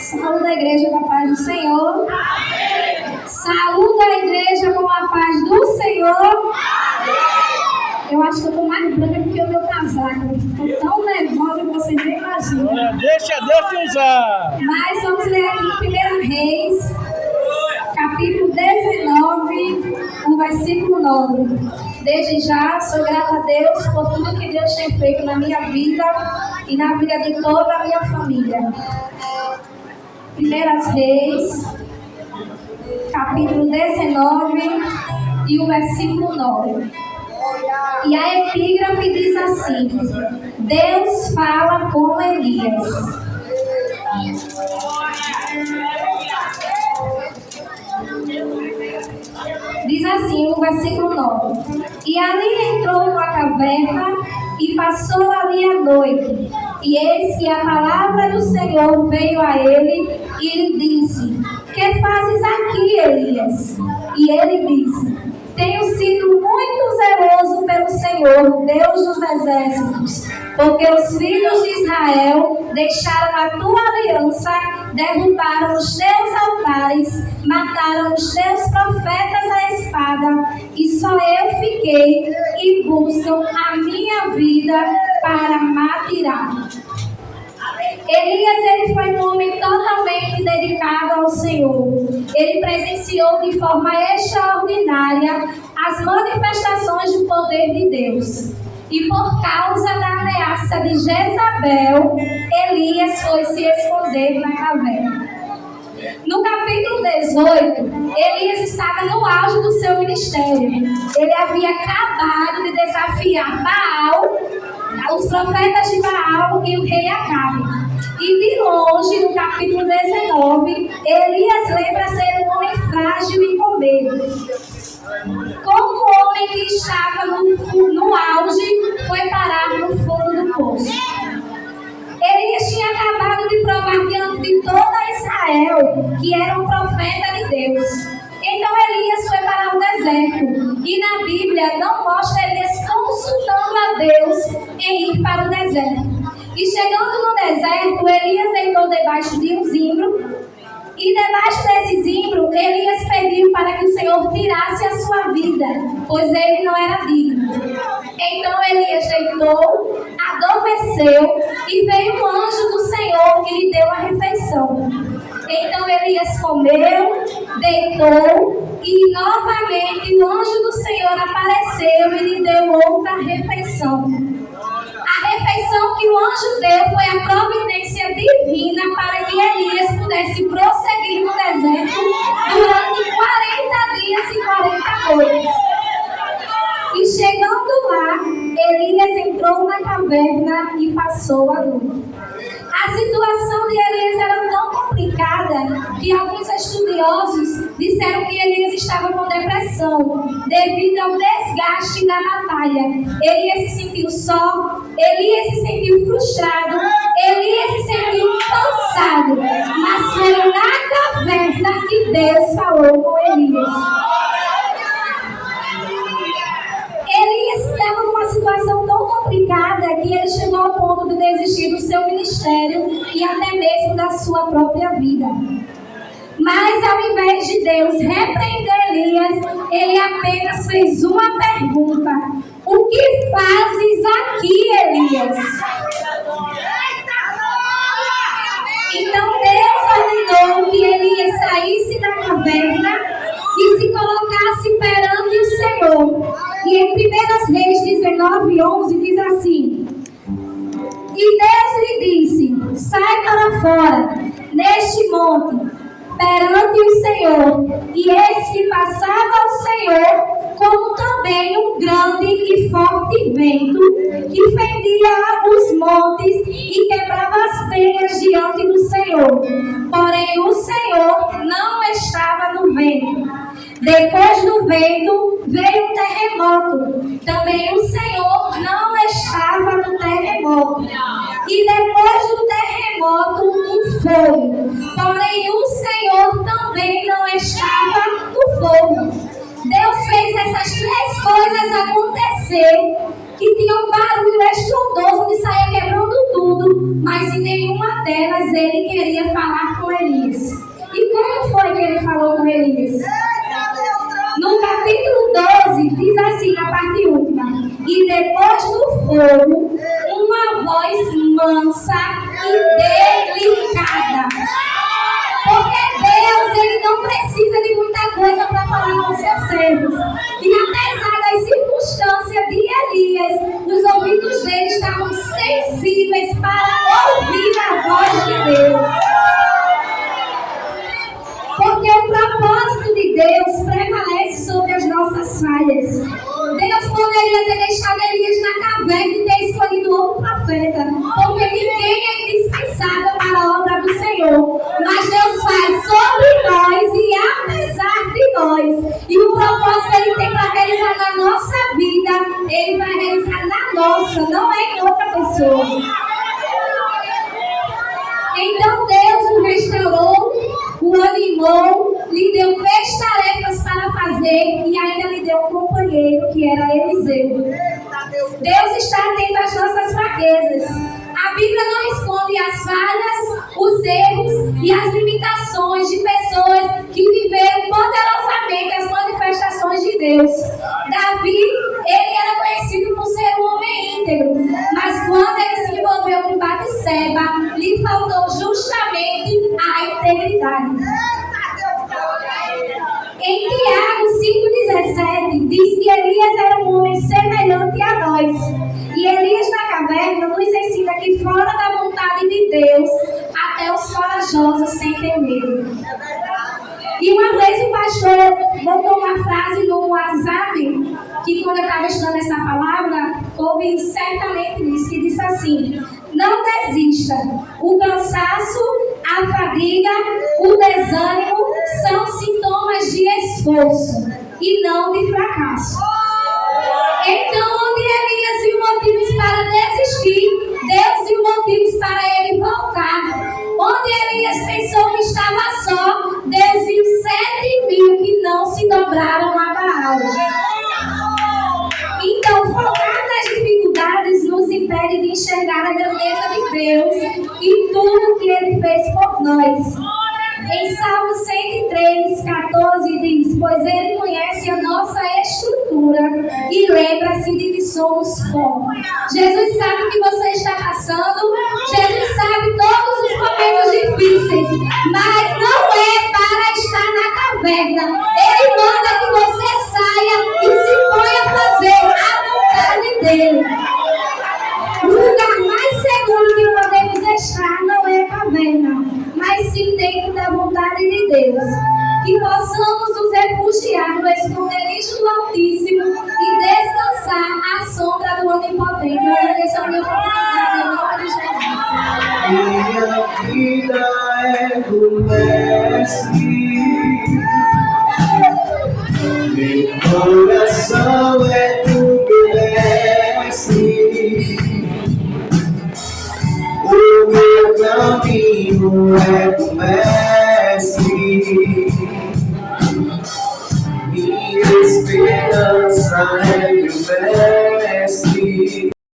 Saúde a igreja com a paz do Senhor. Amém. Saúde a igreja com a paz do Senhor. Amém. Eu acho que eu estou mais branca do que o meu casaco. Estou tão nervosa que vocês nem imaginam. Deixa Deus te usar. Mas vamos ler aqui 1 Reis, capítulo 19, o versículo 9. Desde já sou grata a Deus por tudo que Deus tem feito na minha vida e na vida de toda a minha família. 1 Reis, capítulo 19 e o versículo 9. E a epígrafe diz assim: Deus fala com Elias. Diz assim no versículo 9: E ali entrou numa caverna e passou ali a noite. E eis que a palavra do Senhor veio a ele e lhe disse: Que fazes aqui, Elias? E ele disse: Tenho sido muito zeloso pelo Senhor, Deus dos exércitos, porque os filhos de Israel deixaram a tua aliança, derrubaram os teus altares, mataram os teus profetas à espada, e só eu fiquei e buscam a minha vida para matar. Elias, ele foi um homem totalmente dedicado ao Senhor. Ele presenciou de forma extraordinária as manifestações do poder de Deus. E por causa da ameaça de Jezabel, Elias foi se esconder na caverna. No capítulo 18, Elias estava no auge do seu ministério. Ele havia acabado de desafiar Baal, os profetas de Baal e o rei Acabe. E de longe, no capítulo 19, Elias lembra ser um homem frágil e com medo. Como o homem que estava no auge foi parar no fundo do poço. Elias tinha acabado de provar diante de toda Israel que era um profeta de Deus. Então Elias foi para o deserto. E na Bíblia não mostra Elias consultando a Deus em ir para o deserto. E chegando no deserto, Elias deitou debaixo de um zimbro. E debaixo desse zimbro, Elias pediu para que o Senhor tirasse a sua vida, pois ele não era digno. Então Elias deitou, adormeceu, e veio um anjo do Senhor que lhe deu a refeição. Então Elias comeu, deitou, e novamente o anjo do Senhor apareceu e lhe deu outra refeição. A refeição que o anjo deu foi a providência divina para que Elias pudesse prosseguir no deserto durante 40 dias e 40 noites. E chegando lá, Elias entrou na caverna e passou a noite. A situação de Elias era tão complicada que alguns estudiosos disseram que Elias estava com depressão devido ao desgaste da batalha. Elias se sentiu só, Elias se sentiu frustrado, Elias se sentiu cansado, mas foi na caverna que Deus falou com Elias. Elias estava numa situação tão complicada que ele chegou ao ponto de desistir do seu ministério e até mesmo da sua própria vida. Mas ao invés de Deus repreender Elias, ele apenas fez uma pergunta: o que fazes aqui, Elias? Então Deus ordenou que Elias saísse da caverna e se colocasse perante o Senhor. E em 1 Reis 19:11 diz assim: E Deus lhe disse: sai para fora, neste monte, perante o Senhor. E eis que passava o Senhor, como também um grande e forte vento, que fendia os montes e quebrava as penhas diante do Senhor. Porém o Senhor não estava no vento. Depois do vento veio um terremoto. Também o Senhor não estava no terremoto. E depois do terremoto um fogo. Porém o Senhor também não estava no fogo. Deus fez essas três coisas acontecer, que tinham um barulho estrondoso de sair quebrando tudo. falando, mas em nenhuma delas ele queria falar com Elias. E como foi que ele falou com Elias? No capítulo 12, diz assim, na parte última: e depois do fogo, uma voz mansa e delicada. Porque Deus, ele não precisa de muita coisa para falar com seus servos. E apesar das circunstâncias de Elias, os ouvidos dele estavam sensíveis para ouvir a voz de Deus. Porque o propósito de Deus prevalece sobre as nossas falhas. Deus poderia ter deixado Elias na caverna e ter escolhido outro profeta, porque ninguém é indispensável para a obra do Senhor. Mas Deus faz sobre nós e apesar de nós. E o propósito que Ele tem para realizar na nossa vida, Ele vai realizar na nossa, não é em outra pessoa. Então Deus o restaurou, o animou, lhe deu 3 tarefas para fazer e ainda lhe deu um companheiro, que era Eliseu. Deus está atento às nossas fraquezas. A Bíblia não esconde as falhas, os erros e as limitações de pessoas que viveram poderosamente as manifestações de Deus. Davi, ele era conhecido por ser um homem íntegro, mas quando ele se envolveu com Batseba, lhe faltou justamente a integridade. Em Tiago 5,17 diz que Elias era um homem semelhante a nós. E Elias na caverna nos ensina que fora da vontade de Deus, até os corajosos sentem medo. E uma vez o pastor botou uma frase no WhatsApp, que quando eu estava estudando essa palavra, houve certamente isso, que disse assim: não desista. O cansaço, a fadiga, o desânimo são sintomas de esforço e não de fracasso. Então, onde Elias viu motivos para desistir, Deus viu motivos para ele voltar. Onde Elias pensou que estava só, Deus viu 7.000 que não se dobraram a Baal. Então, focar nas dificuldades nos impede de enxergar a grandeza de Deus e tudo que Ele fez por nós. Em Salmo 103:14 diz: pois Ele conhece a nossa estrutura e lembra-se de que somos pó. Jesus sabe o que você está passando, Jesus sabe todos os momentos difíceis, mas não é para estar na caverna. Ele manda que você saia e se ponha a fazer a vontade dele. O lugar mais seguro que podemos estar não é a caverna, mas sim dentro da vontade de Deus. Que possamos nos refugiar no esconderijo do Altíssimo e descansar à sombra do Onipotente. Eu agradeço a minha oportunidade em nome de Jesus. Minha vida é do Mestre, meu coração é do Mestre, o meu caminho é do Mestre, minha esperança é do Mestre.